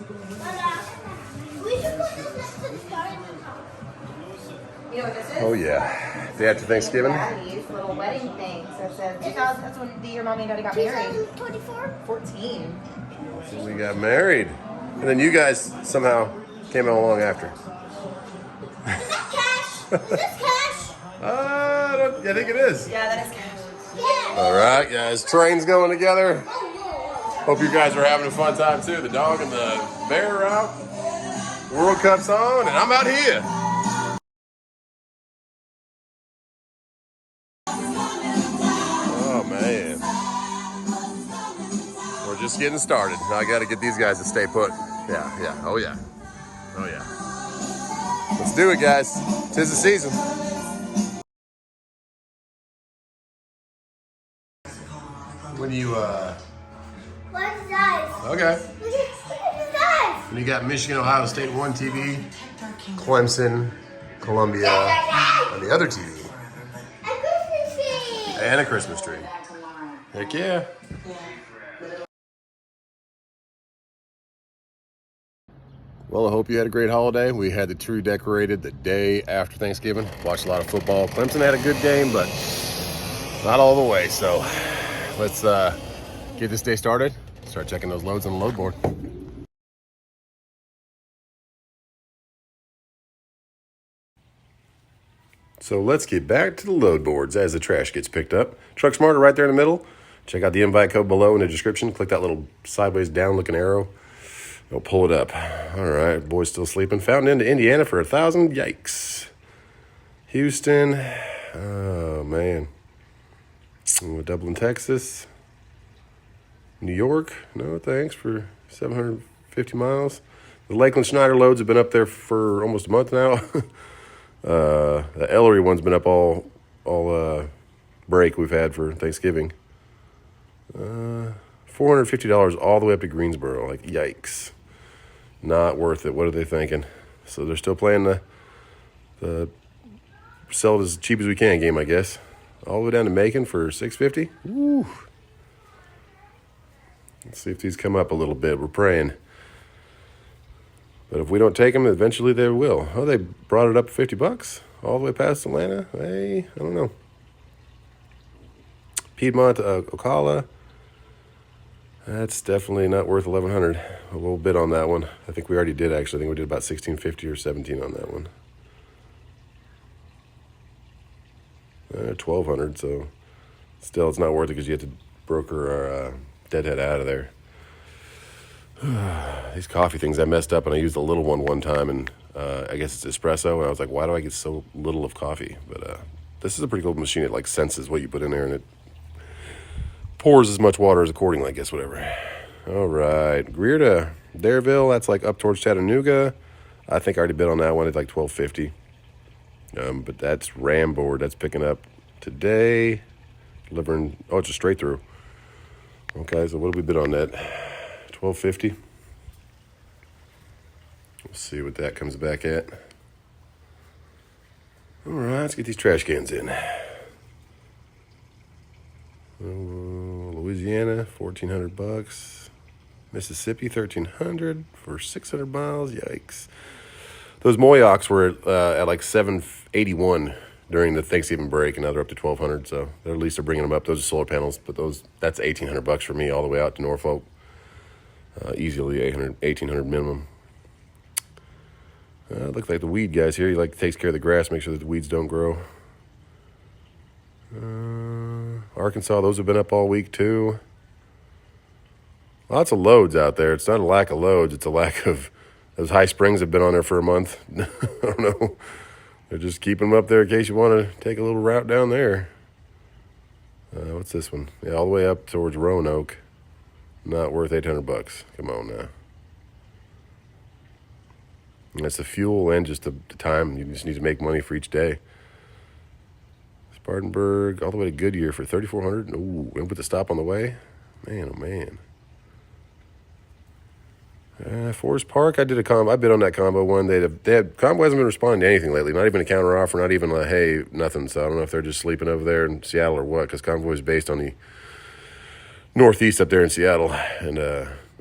You know what this is? Oh yeah, day after Thanksgiving. Daddy's little wedding thing. So it says 2000. That's when the year mommy and daddy got married. 2024. 14. So we got married, and then you guys somehow came along after. Is that cash? Is this cash? I think it is. Yeah, that is cash. Yeah. All right, guys, trains going together. Hope you guys are having a fun time too. The dog and the bear are out. World Cup's on, and I'm out here. Oh man, we're just getting started. Now I got to get these guys to stay put. Yeah, oh yeah. Let's do it, guys. 'Tis the season. When you What's that? okay. Look at that. When you got Michigan, Ohio State one TV, Clemson, Columbia on the other TV, A Christmas tree. and a Christmas tree. Heck yeah. Well, I hope you had a great holiday. We had the tree decorated the day after Thanksgiving. Watched a lot of football. Clemson had a good game, but not all the way. So let's get this day started. Start checking those loads on the load board. So let's get back to the load boards as the trash gets picked up. Truck Smarter right there in the middle. Check out the invite code below in the description. Click that little sideways down looking arrow. It'll pull it up. All right, boys still sleeping. Fountain into Indiana for 1,000. Yikes. Houston. Oh, man. Dublin, Texas. New York. No, thanks for 750 miles. The Lakeland Schneider loads have been up there for almost a month now. The Ellery one's been up all break we've had for Thanksgiving. $450 all the way up to Greensboro. Like, yikes. Not worth it. What are they thinking? So they're still playing the sell it as cheap as we can game, I guess. All the way down to Macon for $650. Woo. Let's see if these come up a little bit. We're praying. But if we don't take them, eventually they will. Oh, they brought it up $50 all the way past Atlanta. Hey, I don't know. Piedmont, Ocala. That's definitely not worth $1,100. We'll bid on that one. I think we already did, actually. I think we did about $1,650 or $17 on that one. $1,200, so still it's not worth it because you have to broker our deadhead out of there. These coffee things I messed up, and I used a little one time, and I guess it's espresso, and I was like, why do I get so little of coffee? But this is a pretty cool machine. It like senses what you put in there, and it pours as much water as accordingly, I guess, whatever. All right, Greer to Dareville, that's like up towards Chattanooga. I think I already bid on that one. It's like $1,250. But that's Ram board. That's picking up today. Delivering, oh, it's a straight through. Okay, so what did we bid on that? $1,250. We'll see what that comes back at. All right, let's get these trash cans in. Louisiana, $1,400. Mississippi, $1,300 for 600 miles. Yikes. Those Moyocs were at like $781 during the Thanksgiving break, and now they're up to $1,200. So at least they're bringing them up. Those are solar panels, but that's $1,800 for me all the way out to Norfolk. Easily $1,800 minimum. Looks like the weed guys here. He like takes care of the grass, make sure that the weeds don't grow. Arkansas, those have been up all week too. Lots of loads out there. It's not a lack of loads. It's a lack of, those High Springs have been on there for a month. I don't know. They're just keeping them up there in case you want to take a little route down there. What's this one? Yeah, all the way up towards Roanoke. Not worth $800. Come on now. And that's the fuel and just the time. You just need to make money for each day. Spartanburg, all the way to Goodyear for $3,400. Ooh, and with the stop on the way. Man, oh man. Forest Park, I did a combo. I bid on that combo one. Combo hasn't been responding to anything lately. Not even a counter offer. Not even a hey, nothing. So I don't know if they're just sleeping over there in Seattle or what. Because Convoy is based on the Northeast up there in Seattle, and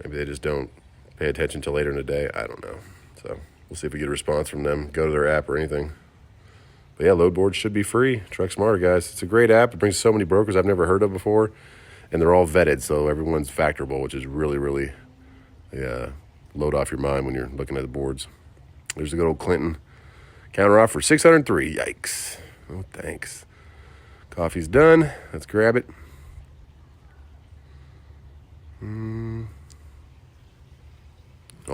maybe they just don't pay attention till later in the day. I don't know. So we'll see if we get a response from them. Go to their app or anything. But yeah, load boards should be free. Truck Smarter, guys. It's a great app. It brings so many brokers I've never heard of before. And they're all vetted, so everyone's factorable, which is really, really load off your mind when you're looking at the boards. There's a good old Clinton counter offer, 603. Yikes. Oh, thanks. Coffee's done. Let's grab it. All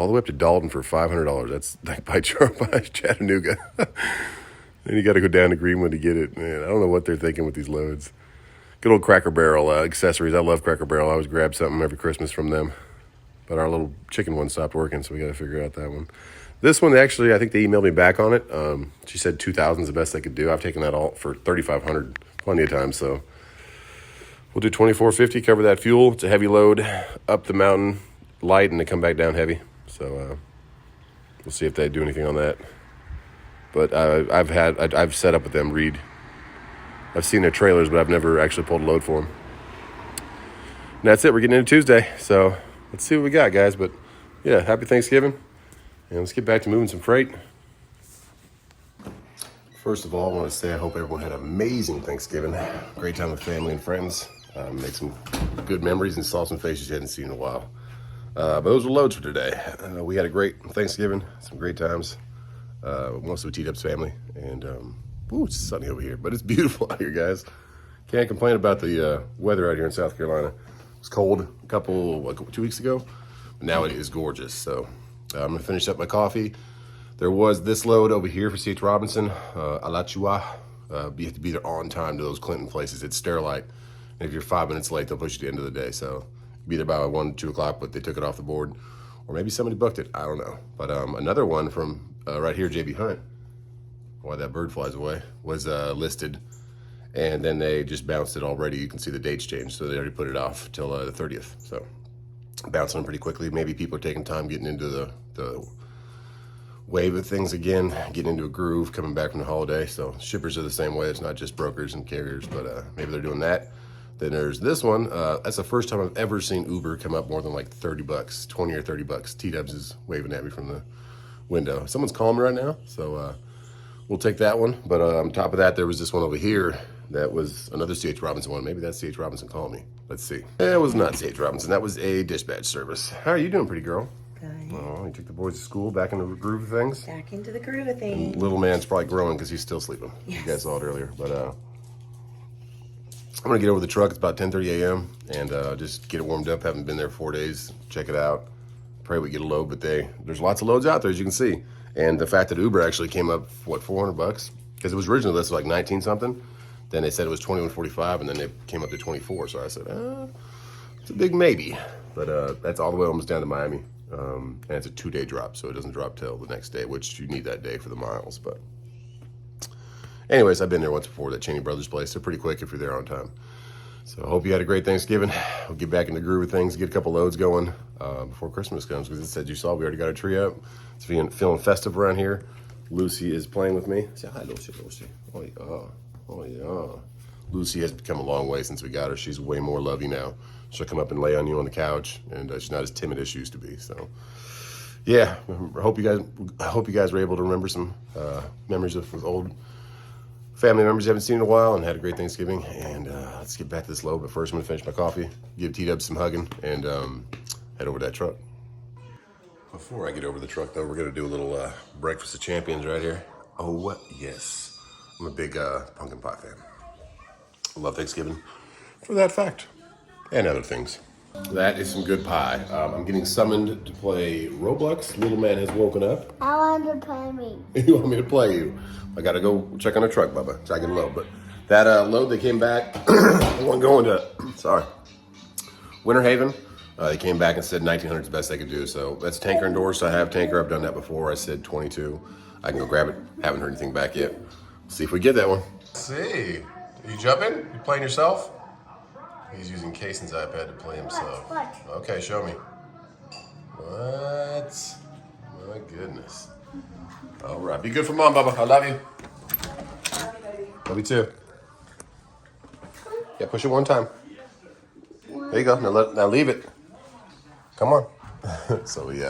the way up to Dalton for $500. That's like by Chattanooga. Then you got to go down to Greenwood to get it. Man, I don't know what they're thinking with these loads. Good old Cracker Barrel accessories. I love Cracker Barrel. I always grab something every Christmas from them. But our little chicken one stopped working, so we got to figure out that one. This one, actually, I think they emailed me back on it. She said 2,000 is the best they could do. I've taken that all for 3,500 plenty of times, so we'll do 2,450, cover that fuel. It's a heavy load, up the mountain, light, and they come back down heavy. So we'll see if they do anything on that. But I've set up with them, Reed. I've seen their trailers, but I've never actually pulled a load for them. And that's it. We're getting into Tuesday, so let's see what we got, guys. But yeah, happy Thanksgiving, and let's get back to moving some freight. First of all, I want to say I hope everyone had an amazing Thanksgiving. Great time with family and friends. Made some good memories and saw some faces you hadn't seen in a while. But those were loads for today. We had a great Thanksgiving, some great times. Mostly with T-Dub's family, and it's sunny over here, but it's beautiful out here, guys. Can't complain about the weather out here in South Carolina. It was cold a couple, 2 weeks ago, but now it is gorgeous. So I'm gonna finish up my coffee. There was this load over here for C.H. Robinson, Alachua. You have to be there on time to those Clinton places. It's Sterilite, and if you're 5 minutes late, they'll push you to the end of the day. So be there by 1, 2 o'clock, but they took it off the board, or maybe somebody booked it. I don't know. But another one from right here, JB Hunt. Why that bird flies away, was listed, and then they just bounced it already. You can see the dates changed, so they already put it off till the 30th. So bouncing them pretty quickly. Maybe people are taking time getting into the wave of things again, getting into a groove, coming back from the holiday. So shippers are the same way. It's not just brokers and carriers, but maybe they're doing that. Then there's this one. That's the first time I've ever seen Uber come up more than like $30, 20 or $30. T-Dubs is waving at me from the window. Someone's calling me right now, so we'll take that one. But on top of that, there was this one over here that was another C.H. Robinson one. Maybe that's C.H. Robinson calling me. Let's see. It was not C.H. Robinson. That was a dispatch service. How are you doing, pretty girl? Good. Oh, you took the boys to school, back into the groove of things? Back into the groove of things. And little man's probably growing because he's still sleeping. Yes. You guys saw it earlier. But I'm going to get over the truck. It's about 10:30 a.m. and just get it warmed up. Haven't been there 4 days. Check it out. Pray we get a load, but there's lots of loads out there, as you can see. And the fact that Uber actually came up, what, $400? Because it was originally listed like 19 something. Then they said it was 21.45, and then they came up to 24. So I said, it's a big maybe. But that's all the way almost down to Miami. And it's a 2-day drop, so it doesn't drop till the next day, which you need that day for the miles. But anyways, I've been there once before, that Cheney Brothers place. They're pretty quick if you're there on time. So I hope you had a great Thanksgiving. We'll get back in the groove of things, get a couple loads going before Christmas comes, because it said you saw we already got a tree up. It's feeling festive around here. Lucy is playing with me. Say hi, Lucy. Oh yeah. Lucy has come a long way since we got her. She's way more lovey now. She'll come up and lay on you on the couch, and she's not as timid as she used to be. So yeah, I hope you guys were able to remember some memories of old family members you haven't seen in a while, and had a great Thanksgiving. And let's get back to this load. But first, I'm gonna finish my coffee, give T-Dub some hugging, and head over to that truck. Before I get over the truck, though, we're gonna do a little breakfast of champions right here. Oh yes, I'm a big pumpkin pie fan. I love Thanksgiving for that fact, and other things. That is some good pie. I'm getting summoned to play Roblox. Little man has woken up. I want to play me. You want me to play you? I gotta go check on the truck, Bubba, so I get a load. But that load, they came back. One going to, Winter Haven. They came back and said 1,900 is the best they could do. So that's tanker endorsed. I have tanker. I've done that before. I said 22. I can go grab it. Haven't heard anything back yet. See if we get that one. Let's see. Are you jumping? You playing yourself? He's using Kaysen's iPad to play himself. What? Okay, show me. What? My goodness. All right. Be good for mom, Bubba. I love you. Love you too. Yeah, push it one time. There you go. Now leave it. Come on. So we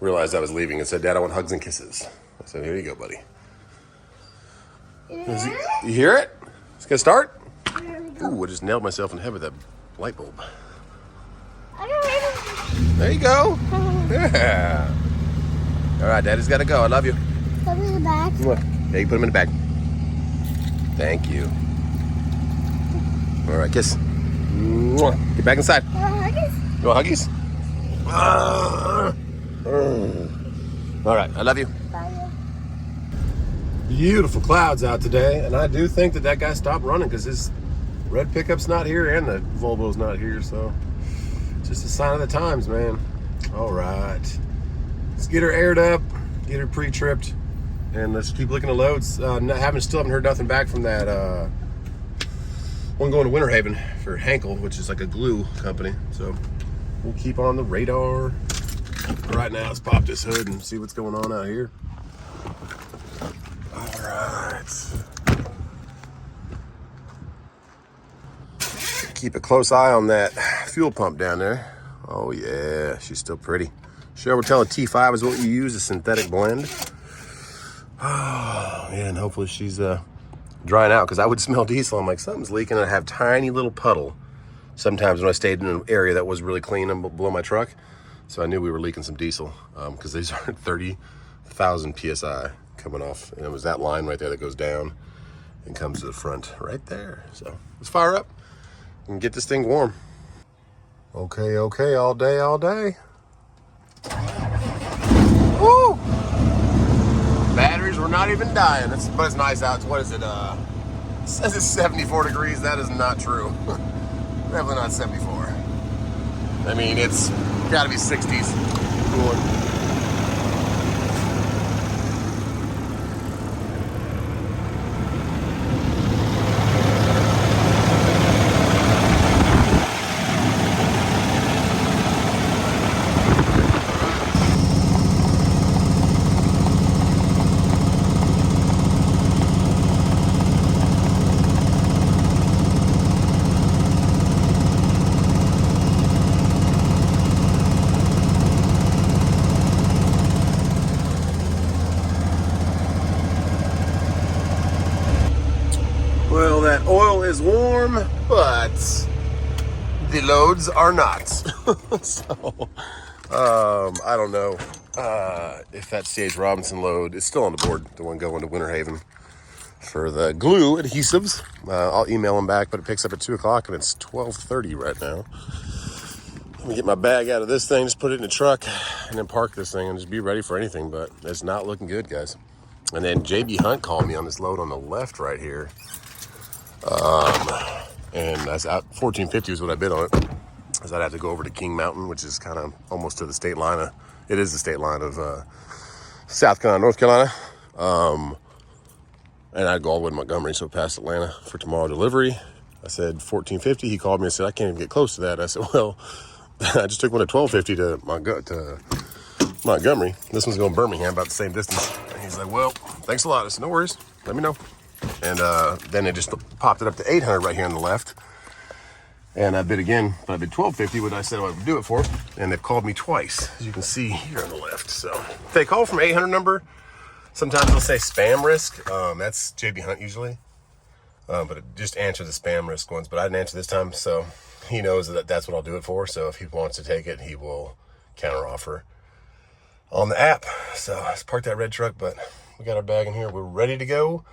realized I was leaving and said, Dad, I want hugs and kisses. I said, here you go, buddy. You hear it? It's gonna start? Ooh, I just nailed myself in the head with that light bulb. There you go. Yeah. All right, Daddy's gotta go. I love you. Put me in the bag. Yeah, you put him in the bag. Thank you. All right, kiss. Get back inside. You want huggies? All right, I love you. Bye. Beautiful clouds out today, and I do think that guy stopped running because his red pickup's not here and the Volvo's not here, so it's just a sign of the times, man. All right, let's get her aired up, get her pre-tripped, and let's keep looking at loads. Still haven't heard nothing back from that one going to Winter Haven for Henkel, which is like a glue company, so we'll keep on the radar. Right now, let's pop this hood and see what's going on out here. All right. Keep a close eye on that fuel pump down there. Oh yeah, she's still pretty. Cheryl would tell a T5 is what you use, a synthetic blend. Oh, yeah, and hopefully she's drying out, because I would smell diesel. I'm like, something's leaking, and I have tiny little puddle sometimes when I stayed in an area that was really clean and below my truck. So I knew we were leaking some diesel, because these are 30,000 PSI coming off. And it was that line right there that goes down and comes to the front right there. So let's fire up and get this thing warm. Okay, all day. Woo! Batteries were not even dying. But it's nice out. What is it? It says it's 74 degrees. That is not true. Definitely not 74. I mean, it's gotta be 60s. Cooling. Well, that oil is warm, but the loads are not. So, I don't know if that C.H. Robinson load is still on the board, the one going to Winter Haven for the glue adhesives. I'll email them back, but it picks up at 2 o'clock, and it's 12:30 right now. Let me get my bag out of this thing, just put it in the truck, and then park this thing and just be ready for anything, but it's not looking good, guys. And then JB Hunt called me on this load on the left right here. And that's out 1450 is what I bid on it. Because I'd have to go over to King Mountain, which is kind of almost to the state line. It is the state line of South Carolina, North Carolina. And I'd go all the way to Montgomery, so past Atlanta for tomorrow delivery. I said 1450. He called me and said, I can't even get close to that. I said, well, I just took one at 1250 to Montgomery. This one's going to Birmingham, about the same distance. And he's like, well, thanks a lot. I said, no worries. Let me know. And then it just popped it up to 800 right here on the left. And I bid again, but I bid 1250, what I said I would do it for. And they've called me twice, as you can see here on the left. So if they call from 800 number, sometimes they'll say spam risk. That's JB Hunt usually. But it just answer the spam risk ones. But I didn't answer this time, so he knows that that's what I'll do it for. So if he wants to take it, he will counter offer on the app. So let's park that red truck, but we got our bag in here. We're ready to go.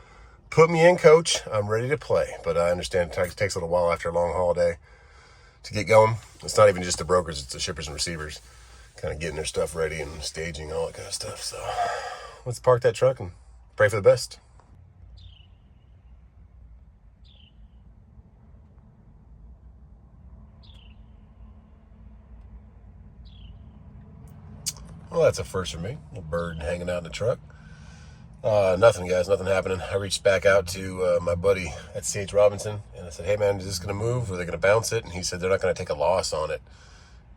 Put me in, coach. I'm ready to play. But I understand it takes a little while after a long holiday to get going. It's not even just the brokers, it's the shippers and receivers kind of getting their stuff ready and staging, all that kind of stuff. So let's park that truck and pray for the best. Well, that's a first for me. Little bird hanging out in the truck. Nothing, guys. Nothing happening. I reached back out to my buddy at C.H. Robinson, and I said, hey, man, is this going to move? Or are they going to bounce it? And he said, they're not going to take a loss on it.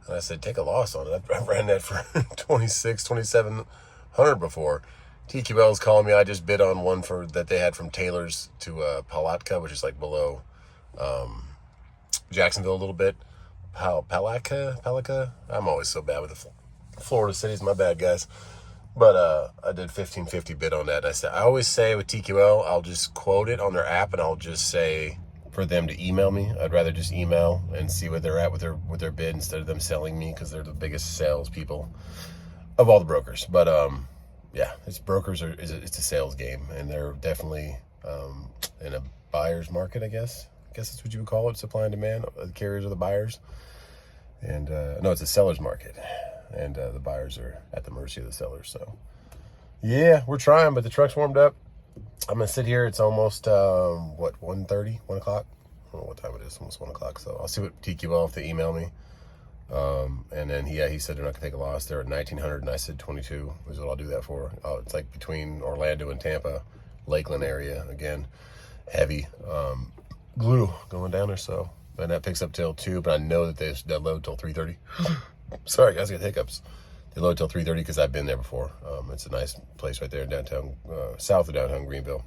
And I said, take a loss on it? I've ran that for 2,700 before. TQL's calling me. I just bid on one that they had from Taylor's to Palatka, which is like below Jacksonville a little bit. Palatka? I'm always so bad with Florida cities. My bad, guys. But I did 1550 bid on that. I always say with TQL, I'll just quote it on their app, and I'll just say for them to email me. I'd rather just email and see where they're at with their bid instead of them selling me, because they're the biggest salespeople of all the brokers. But yeah, it's a sales game, and they're definitely in a buyer's market, I guess that's what you would call it, supply and demand. The carriers are the buyers, and no, it's a seller's market. And the buyers are at the mercy of the sellers. So, yeah, we're trying, but the truck's warmed up. I'm going to sit here. It's almost, 1:30, 1 o'clock? I don't know what time it is. Almost 1 o'clock. So I'll see what TQL if they email me. And then, he said they're not going to take a loss. They're at 1,900, and I said 22 is what I'll do that for. It's like between Orlando and Tampa, Lakeland area. Again, heavy glue going down there. So, and that picks up till 2, but I know that they'll load till 3:30. Sorry, guys, I got hiccups. They load till 3:30 because I've been there before. It's a nice place right there in downtown, south of downtown Greenville.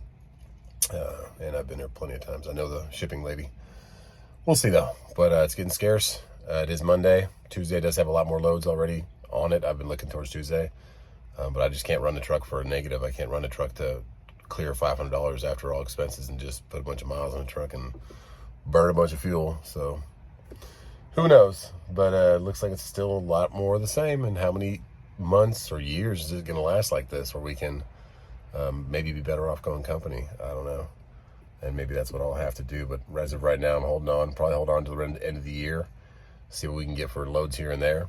And I've been there plenty of times. I know the shipping lady. We'll see, though. But it's getting scarce. It is Monday. Tuesday does have a lot more loads already on it. I've been looking towards Tuesday. But I just can't run the truck for a negative. I can't run the truck to clear $500 after all expenses and just put a bunch of miles on the truck and burn a bunch of fuel. So who knows? But it looks like it's still a lot more of the same. And how many months or years is it going to last like this, where we can maybe be better off going company? I don't know. And maybe that's what I'll have to do. But as of right now, I'm holding on. Probably hold on to the end of the year. See what we can get for loads here and there.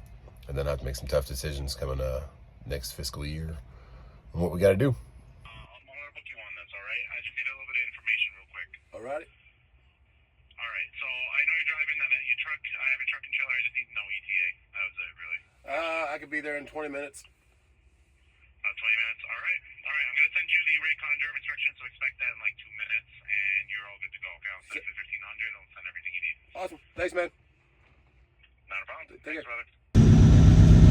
And then I have to make some tough decisions coming next fiscal year on what we got to do. I'm going to book you on this, all right? I just need a little bit of information real quick. All right. All right, so I know you're driving that your truck. I have a truck and trailer. I just need to know ETA. That was it, really. I could be there in 20 minutes. About 20 minutes. All right. I'm going to send you the Raycon and Durham instructions, so expect that in like 2 minutes, and you're all good to go. Okay, I'll send you the 1500. I'll send everything you need. Awesome. Thanks, man. Not a problem. Take Thanks, care. brother.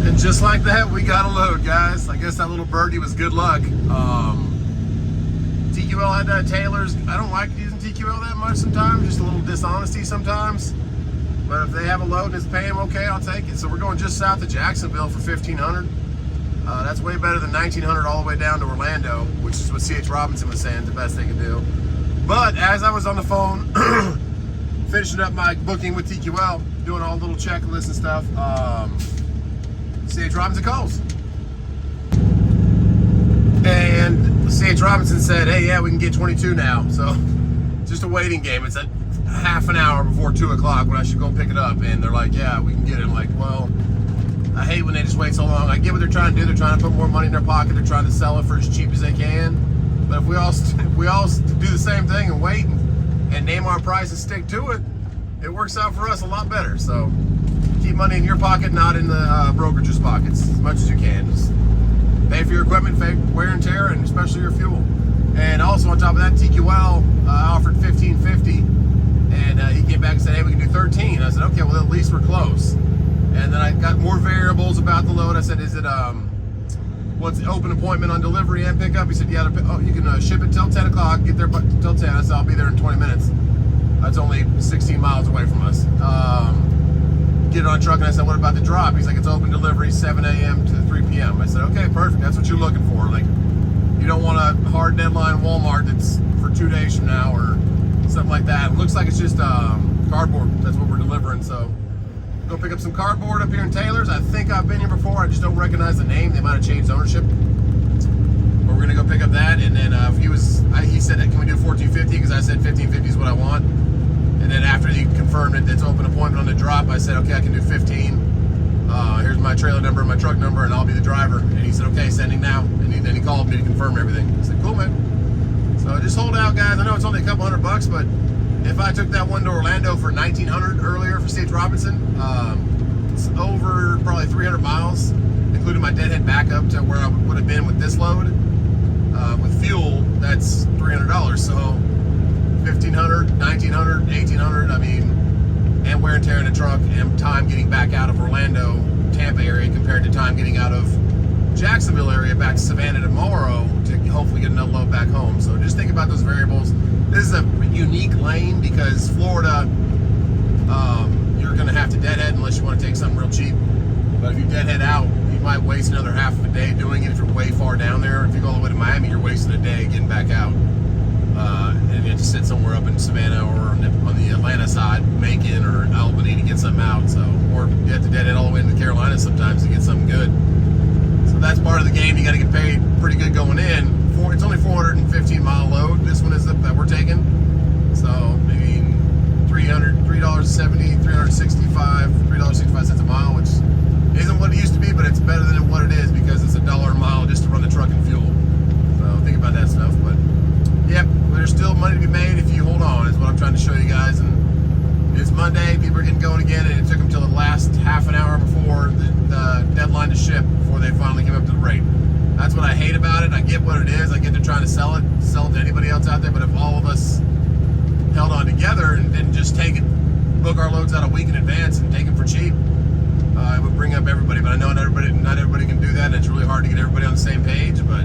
And just like that, we got a load, guys. I guess that little birdie was good luck. TQL had that Taylor's. I don't like using TQL that much sometimes. Just a little dishonesty sometimes. But if they have a load and it's paying, okay, I'll take it. So we're going just south of Jacksonville for 1,500. That's way better than 1,900 all the way down to Orlando, which is what C.H. Robinson was saying the best they could do. But as I was on the phone, finishing up my booking with TQL, doing all the little checklists and stuff, C.H. Robinson calls. And C.H. Robinson said, hey, yeah, we can get 22 now. So just a waiting game. It's at half an hour before 2 o'clock when I should go pick it up. And they're like, yeah, we can get it. I'm like, well, I hate when they just wait so long. I get what they're trying to do. They're trying to put more money in their pocket. They're trying to sell it for as cheap as they can. But if we all do the same thing and wait and name our price and stick to it, it works out for us a lot better. So keep money in your pocket, not in the brokerage's pockets, as much as you can. Just pay for your equipment, pay wear and tear, and especially your fuel. And also on top of that, TQL offered $1,550, and he came back and said, hey, we can do 13. I said, okay, well, at least we're close. And then I got more variables about the load. I said, is it what's the open appointment on delivery and pickup? He said, yeah, you can ship it till 10 o'clock, get there till 10. I said, I'll be there in 20 minutes. That's only 16 miles away from us. Get it on a truck, and I said, what about the drop? He's like, it's open delivery 7 a.m. to 3 p.m. I said, okay, perfect. That's what you're looking for. Like, you don't want a hard deadline Walmart that's for 2 days from now or something like that. It looks like it's just cardboard. That's what we're delivering. So go pick up some cardboard up here in Taylor's. I think I've been here before. I just don't recognize the name. They might have changed ownership. But we're gonna go pick up that, and then he said, can we do 1450? Because I said 1550 is what I want. And then after he confirmed it, it's open appointment on the drop, I said, okay, I can do 15. Here's my trailer number, my truck number, and I'll be the driver. And he said, okay, sending now. And then he called me to confirm everything. I said, cool, man. So just hold out, guys. I know it's only a couple $100, but if I took that one to Orlando for 1,900 earlier for C.H. Robinson, it's over probably 300 miles, including my deadhead back up to where I would have been with this load. With fuel, that's $300. So 1,500, 1,900, 1,800, I mean, and wear and tear in the truck, and time getting back out of Orlando, Tampa area compared to time getting out of Jacksonville area back to Savannah tomorrow to hopefully get another load back home. So just think about those variables. This is a unique lane because Florida, you're going to have to deadhead unless you want to take something real cheap. But if you deadhead out, you might waste another half of a day doing it if you're way far down there. If you go all the way to Miami, you're wasting a day getting back out. And you have to sit somewhere up in Savannah or on the Atlanta side, Macon or Albany to get something out. So, or you have to dead end all the way into the Carolinas sometimes to get something good. So that's part of the game. You got to get paid pretty good going in. It's only 415 mile load. This one is that we're taking. So maybe $3.65 a mile, which isn't what it used to be, but it's better than what it is because it's $1 a mile just to run the truck and fuel. So think about that stuff. But yep, there's still money to be made if you hold on, is what I'm trying to show you guys. And it's Monday, people are getting going again, and it took them till the last half an hour before the deadline to ship before they finally came up to the rate. That's what I hate about it. I get what it is. I get to trying to sell it to anybody else out there. But if all of us held on together and didn't just book our loads out a week in advance and take them for cheap, it would bring up everybody. But I know not everybody can do that, and it's really hard to get everybody on the same page. But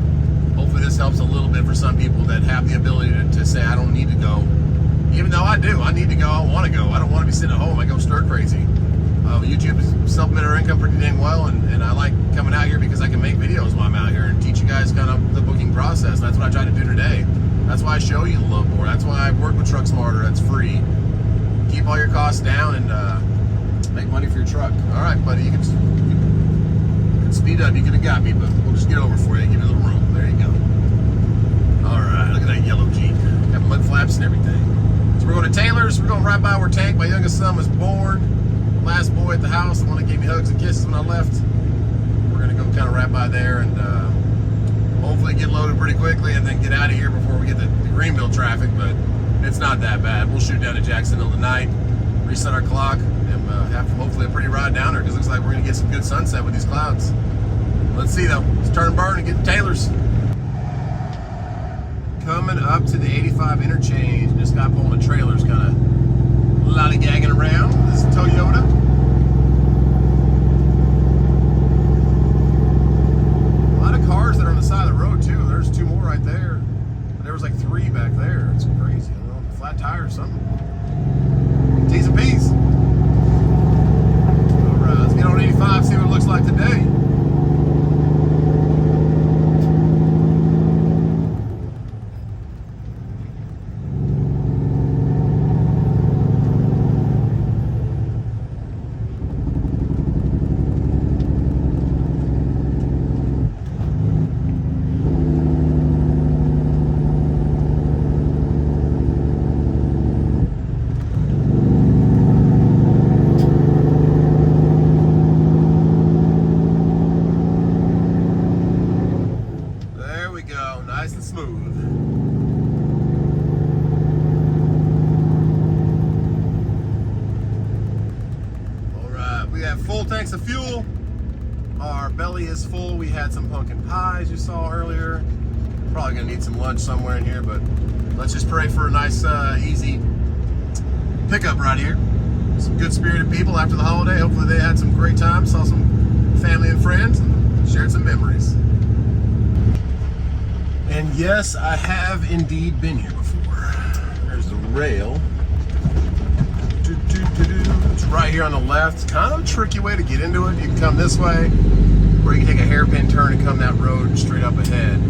hopefully this helps a little bit for some people that have the ability to say, I don't need to go. Even though I do. I need to go. I want to go. I don't want to be sitting at home. I go stir crazy. YouTube is supplement our income pretty dang well, and I like coming out here because I can make videos while I'm out here and teach you guys kind of the booking process. That's what I tried to do today. That's why I show you the load board. That's why I work with Truck Smarter. That's free. Keep all your costs down and make money for your truck. All right, buddy, you can speed up. You could have got me, but we'll just get over for you. Give you a little room. There you go. All right, look at that yellow Jeep. Got mud flaps and everything. So we're going to Taylor's. We're going right by where Tank, my youngest son, was born. Last boy at the house, the one that gave me hugs and kisses when I left. We're going to go kind of right by there and hopefully get loaded pretty quickly and then get out of here before we get the Greenville traffic, but it's not that bad. We'll shoot down to Jacksonville tonight, reset our clock, and have hopefully a pretty ride down there because it looks like we're going to get some good sunset with these clouds. Let's see though. Let's turn and burn and get to Taylor's. Coming up to the 85 interchange, this guy pulling the trailers kind of lollygagging around. This is Toyota. A lot of cars that are on the side of the road too. There's two more right there. There was like three back there. It's crazy. I don't know, flat tire or something. T's and P's. All right, let's get on 85, see what it looks like today. Nice and smooth. All right, we have full tanks of fuel. Our belly is full. We had some pumpkin pies you saw earlier. Probably gonna need some lunch somewhere in here, but let's just pray for a nice, easy pickup right here. Some good spirited people after the holiday. Hopefully they had some great time, saw some family and friends, and shared some memories. And yes, I have indeed been here before. There's the rail. It's right here on the left. It's kind of a tricky way to get into it. You can come this way, or you can take a hairpin turn and come that road straight up ahead.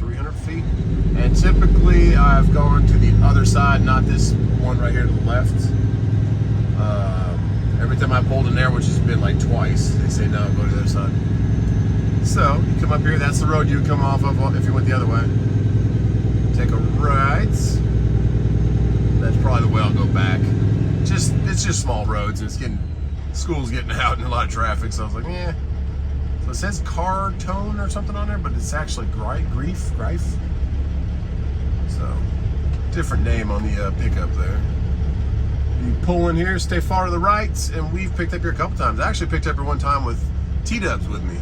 300 feet. And typically I've gone to the other side, not this one right here to the left. Every time I pulled in there, which has been like twice, they say no, go to the other side. So, you come up here, that's the road you would come off of if you went the other way. Take a right. That's probably the way I'll go back. It's just small roads, and school's getting out and a lot of traffic, so I was like, yeah. So it says car tone or something on there, but it's actually Greif. So, different name on the pickup there. You pull in here, stay far to the right, and we've picked up here a couple times. I actually picked up here one time with T-Dubs with me.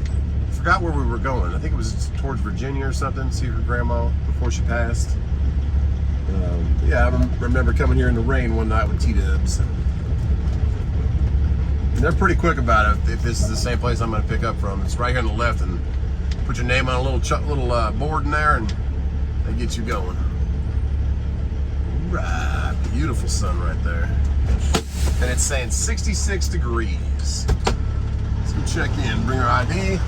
Forgot where we were going. I think it was towards Virginia or something, see her grandma before she passed. Yeah, I remember coming here in the rain one night with T-Dubs. And they're pretty quick about it if this is the same place I'm going to pick up from. It's right here on the left, and put your name on a little board in there, and they get you going. Right, beautiful sun right there. And it's saying 66 degrees. Let's go check in. Bring our ID.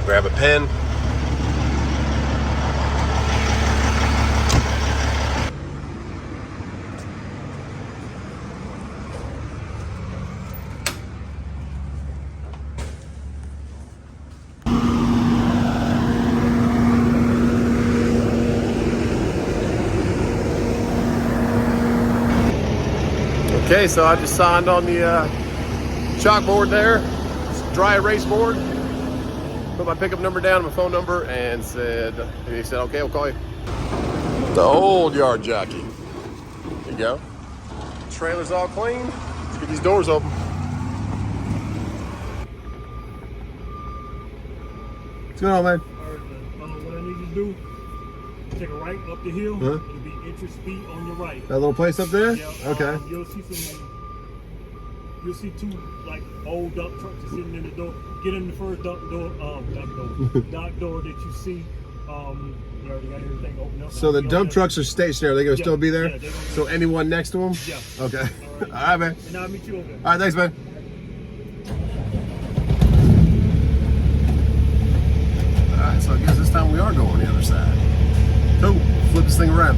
Grab a pen. Okay, so I just signed on the chalkboard there, dry erase board. Put my pickup number down, my phone number, and he said, okay, we'll call you. The old yard jockey. There you go. Trailer's all clean. Let's get these doors open. What's going on, man? All right, what I need you to do, take a right up the hill. Huh? It'll be entrance feet on your right. That little place up there? Yeah. Okay. You'll see two like old dump trucks sitting in the door. Get in the first dock door that you see. You already got everything open up. So the dump trucks are stationary. They're going to still be there? Yeah, so anyone next to them? Yeah. Okay. All right. All right, man. And I'll meet you over there. All right, thanks, man. All right, so I guess this time we are going the other side. Cool. Flip this thing around.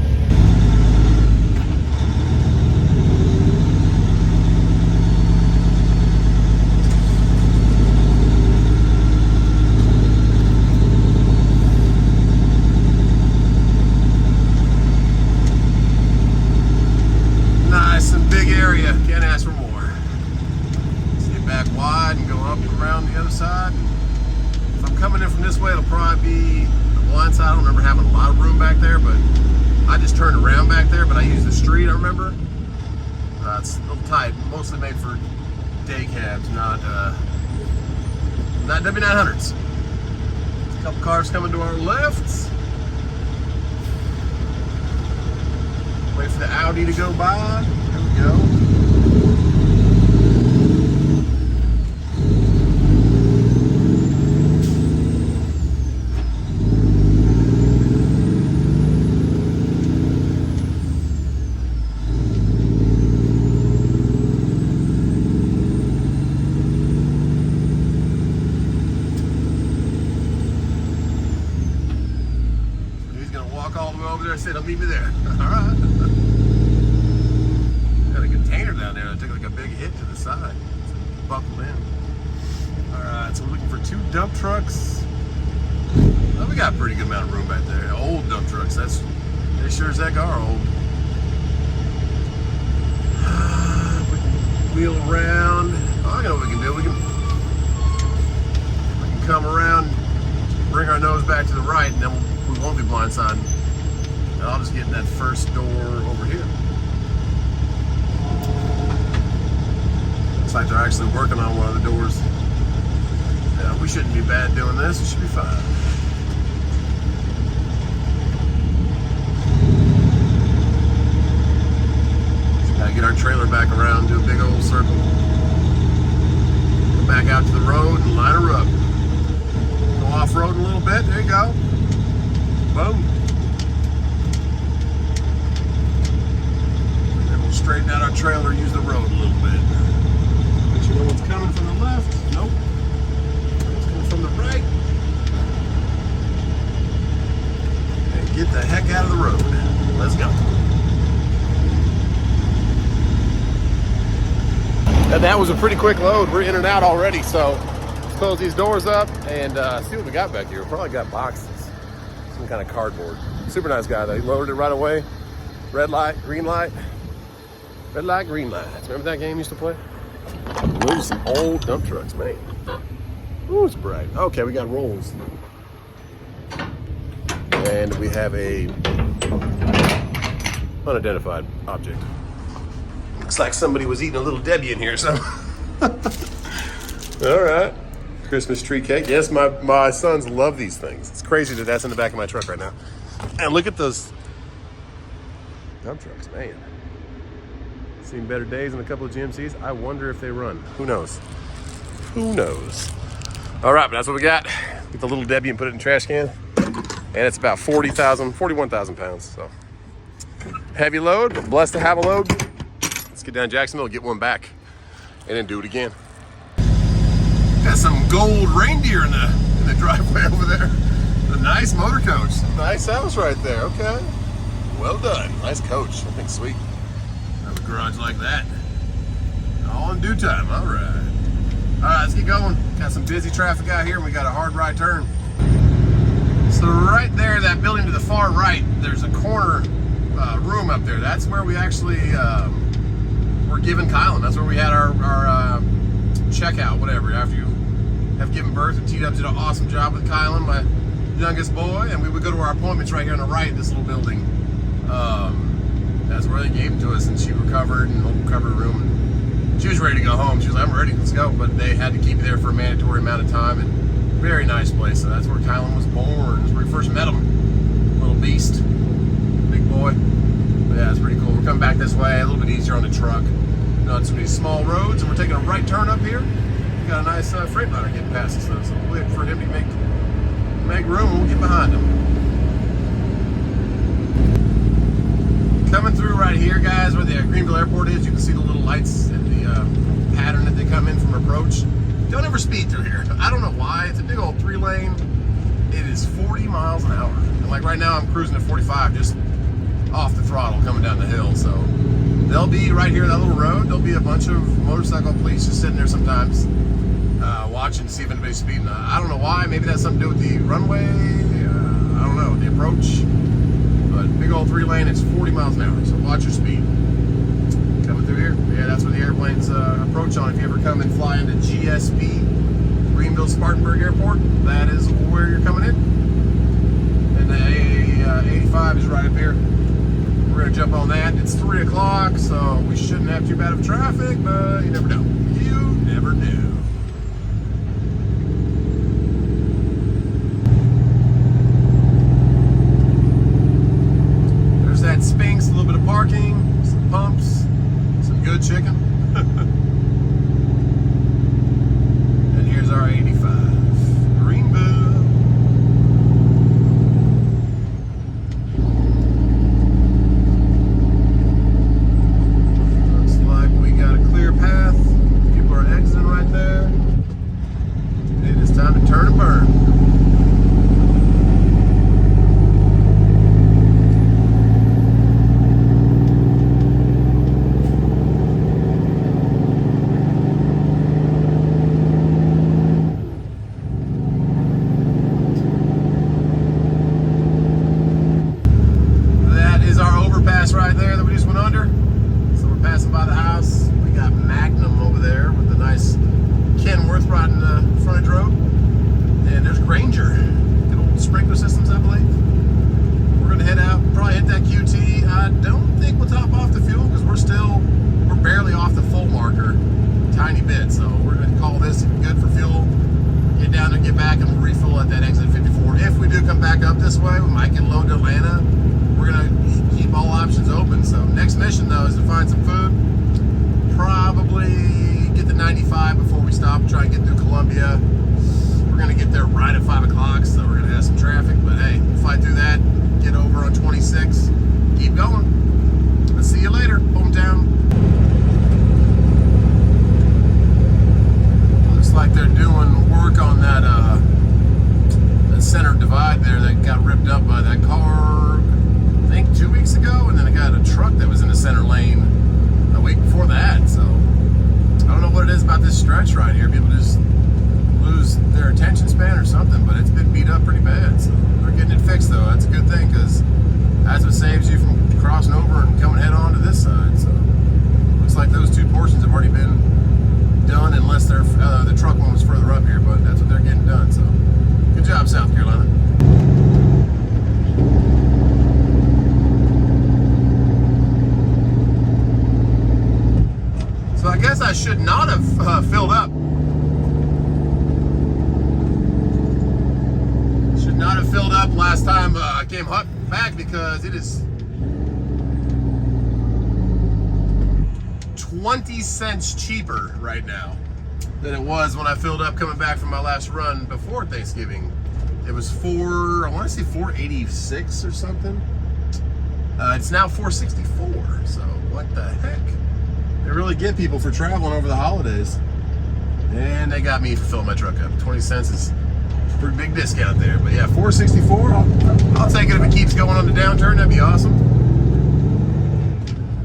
Nice and big area. Can't ask for more. Stay back wide and go up and around the other side. If I'm coming in from this way, it'll probably be the blind side. I don't remember having a lot of room back there, but I just turned around back there, but I used the street, I remember. It's a little tight, mostly made for day cabs, not W900s. There's a couple cars coming to our left. Wait for the Audi to go by. There we go. He's gonna walk all the way over there and say, "Don't meet me there." All right. Got a container down there that took like a big hit to the side. It's buckled in. Alright, so we're looking for 2 dump trucks. Well, we got a pretty good amount of room back there. Old dump trucks. They sure as heck are old. We can wheel around. Oh, I know what we can do. We can come around, bring our nose back to the right, and then we won't be blindsided. And I'll just get in that first door over here. Looks like they're actually working on one of the doors. Yeah, we shouldn't be bad doing this. It should be fine. Just gotta get our trailer back around, do a big old circle. Come back out to the road and line her up. Go off-road a little bit. There you go. Boom. And then we'll straighten out our trailer, use the road a little bit. Make sure no one's coming from the left. Nope. It's coming from the right. And get the heck out of the road. Let's go. And that was a pretty quick load. We're in and out already, so let's close these doors up and see what we got back here. We probably got boxes, some kind of cardboard. Super nice guy though. He loaded it right away. Red light, green light. Red light, green light. Remember that game we used to play? Those are some old dump trucks, man. Ooh, it's bright. Okay, we got rolls. And we have a unidentified object. Looks like somebody was eating a little Debbie in here, so. All right. Christmas tree cake. Yes, my sons love these things. It's crazy that that's in the back of my truck right now. And look at those dump trucks, man. Seen better days in a couple of GMCs. I wonder if they run. Who knows? Who knows? All right, but that's what we got. Get the little Debbie and put it in the trash can. And it's about 41,000 pounds. So heavy load, but blessed to have a load. Let's get down to Jacksonville, get one back, and then do it again. Got some gold reindeer in the driveway over there. A nice motor coach. Nice house right there. Okay. Well done. Nice coach. I think sweet. Have a garage like that. All in due time. All right. All right, let's get going. Got some busy traffic out here, and we got a hard right turn. So right there, that building to the far right, there's a corner room up there. That's where we actually were given Kylan. That's where we had our checkout, whatever. After you have given birth, and T-Dub did an awesome job with Kylan, my youngest boy, and we would go to our appointments right here on the right, this little building. That's where they gave him to us, and she recovered in the little recovery room. And she was ready to go home. She was like, I'm ready, let's go. But they had to keep you there for a mandatory amount of time, and very nice place. So that's where Kylan was born. That's where we first met him. Little beast, big boy. But yeah, it's pretty cool. We're coming back this way, a little bit easier on the truck. On some of these small roads, and we're taking a right turn up here. We got a nice Freightliner getting past us, so we'll wait for him to make room, and we'll get behind him. Coming through right here, guys, where the Greenville Airport is, you can see the little lights and the pattern that they come in from approach. Don't ever speed through here. I don't know why. It's a big old 3-lane. It is 40 miles an hour. And like right now, I'm cruising at 45, just off the throttle coming down the hill. So they'll be right here, that little road. There'll be a bunch of motorcycle police just sitting there sometimes, watching to see if anybody's speeding. I don't know why. Maybe that's something to do with the runway. I don't know, the approach. But big old 3-lane, it's 40 miles an hour, so watch your speed. Coming through here. Yeah, that's where the airplanes approach on. If you ever come and fly into GSP, Greenville Spartanburg Airport, that is where you're coming in. And the 85 is right up here. We're going to jump on that. It's 3 o'clock, so we shouldn't have too bad of traffic, but you never know. You never do. There's that Sphinx, a little bit of parking, some pumps, some good chicken. And here's our 85. Greenville. Looks like we got a clear path. People are exiting right there. It is time to turn and burn. Right there that we just went under. So we're passing by the house. We got Magnum over there with the nice Kenworth right in the front row. And there's Granger. Good old sprinkler systems, I believe. We're gonna head out, probably hit that QT. I don't think we'll top off the fuel because we're barely off the full marker, tiny bit. So we're gonna call this good for fuel. Get down there, get back, and we'll refill at that exit 54. If we do come back up this way, we might get low to Atlanta. We're gonna keep all options open. So next mission though is to find some food. Probably get the 95 before we stop and try and get through Columbia. We're gonna get there right at 5 o'clock, so we're gonna have some traffic, but hey, we'll fight through that, get over on 26, keep going. Let's see you later, hometown. Looks like they're doing work on that center divide there that got ripped up by that car, I think 2 weeks ago, and then I got a truck that was in the center lane a week before that. So I don't know what it is about this stretch right here. People just lose their attention span or something, but it's been beat up pretty bad. So they're getting it fixed though. That's a good thing because that's what saves you from crossing over and coming head on to this side. So looks like those two portions have already been done, unless they're the truck one was further up here, but that's what they're getting done. So good job, South Carolina. So I guess I should not have filled up. Should not have filled up last time I came back because it is 20 cents cheaper right now than it was when I filled up coming back from my last run before Thanksgiving. It was I want to say 486 or something. It's now 464. So what the heck? They really get people for traveling over the holidays. And they got me filling my truck up. 20 cents is a pretty big discount there. But yeah, 464. I'll take it if it keeps going on the downturn. That'd be awesome.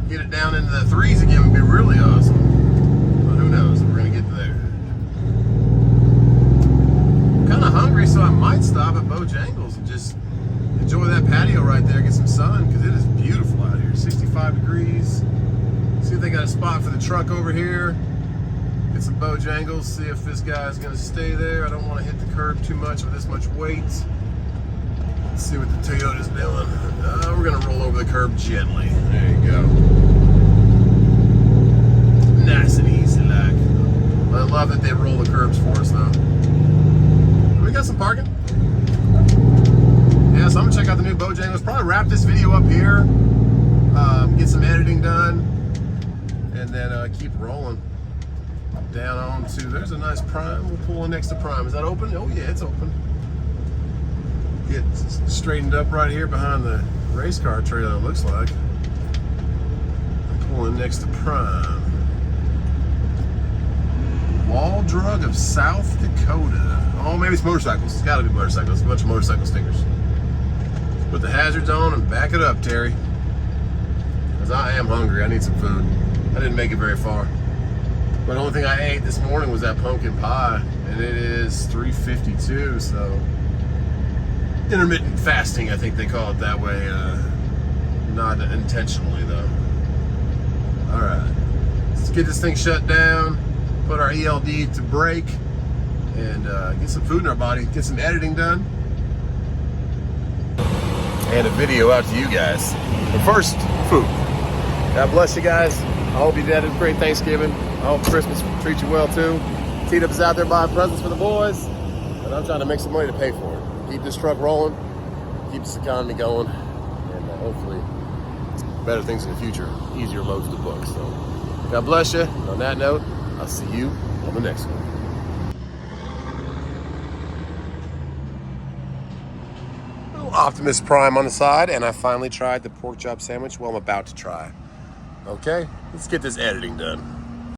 Get it down into the threes again would be really awesome. But who knows? We're gonna get there. I'm kind of hungry, so I might stop at Bojangles and just enjoy that patio right there, get some sun, because it is beautiful out here. 65 degrees. See if they got a spot for the truck over here. Get some Bojangles, see if this guy's gonna stay there. I don't want to hit the curb too much with this much weight. Let's see what the Toyota's doing. We're gonna roll over the curb gently. There you go. Nice and easy like. I love that they roll the curbs for us though. We got some parking. Yeah, so I'm gonna check out the new Bojangles. Probably wrap this video up here. Get some editing done. And then keep rolling. Down on to, there's a nice Prime. We'll pull in next to Prime. Is that open? Oh yeah, it's open. Get straightened up right here behind the race car trailer, it looks like. I'm pulling next to Prime. Wall Drug of South Dakota. Oh, maybe it's motorcycles. It's gotta be motorcycles. A bunch of motorcycle stickers. Put the hazards on and back it up, Terry. Because I am hungry. I need some food. I didn't make it very far. But the only thing I ate this morning was that pumpkin pie, and it is 3:52, so intermittent fasting, I think they call it that way. Not intentionally, though. All right, let's get this thing shut down, put our ELD to break, and get some food in our body, get some editing done, and a video out to you guys. But first, food. God bless you guys. I hope you had a great Thanksgiving. I hope Christmas treats you well too. T-Dub's out there buying presents for the boys, and I'm trying to make some money to pay for it. Keep this truck rolling, keep this economy going, and hopefully better things in the future, easier loads to book. So God bless you. And on that note, I'll see you on the next one. Little Optimus Prime on the side, and I finally tried the pork chop sandwich. Well, I'm about to try. Okay, let's get this editing done.